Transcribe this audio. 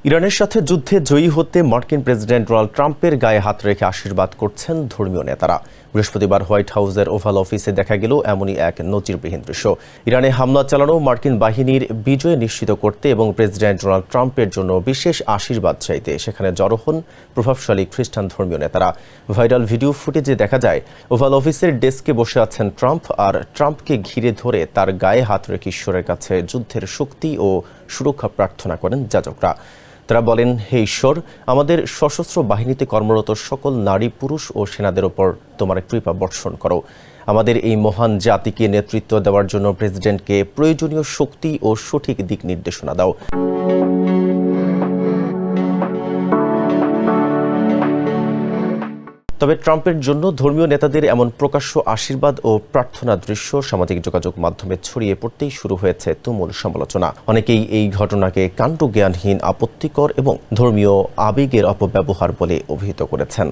ইরানের সাথে যুদ্ধে জয়ী হতে মার্কিন প্রেসিডেন্ট ডোনাল্ড ট্রাম্পের গায়ে হাত রেখে আশীর্বাদ করছেন ধর্মীয় নেতারা। বৃহস্পতিবার হোয়াইট হাউসের ওভাল অফিসে দেখা গেল এমনই এক নজিরবিহীন দৃশ্য। ইরানে হামলা চালানো মার্কিন বাহিনীর বিজয় নিশ্চিত করতে এবং প্রেসিডেন্ট ডোনাল্ড ট্রাম্পের জন্য বিশেষ আশীর্বাদ চাইতে সেখানে জড়ো হন প্রভাবশালী খ্রিস্টান ধর্মীয় নেতারা। ভাইরাল ভিডিও ফুটেজে দেখা যায় ওভাল অফিসের ডেস্কে বসে আছেন ট্রাম্প, আর ট্রাম্পকে ঘিরে ধরে তার গায়ে হাত রেখে ঈশ্বরের কাছে যুদ্ধের শক্তি ও সুরক্ষা প্রার্থনা করেন যাজকরা। তারা বলেন, হে ঈশ্বর, আমাদের সশস্ত্র বাহিনীতে কর্মরত সকল নারী, পুরুষ ও সেনাদের ওপর তোমার কৃপা বর্ষণ করো। আমাদের এই মহান জাতিকে নেতৃত্ব দেওয়ার জন্য প্রেসিডেন্টকে প্রয়োজনীয় শক্তি ও সঠিক দিক নির্দেশনা দাও। তবে ট্রাম্পের জন্য ধর্মীয় নেতাদের এমন প্রকাশ্য আশীর্বাদ ও প্রার্থনা দৃশ্য সামাজিক যোগাযোগ মাধ্যমে ছড়িয়ে পড়তেই শুরু হয়েছে তুমুল সমালোচনা। অনেকেই এই ঘটনাকে কাণ্ডজ্ঞানহীন, আপত্তিকর এবং ধর্মীয় আবেগের অপব্যবহার বলে অভিহিত করেছেন।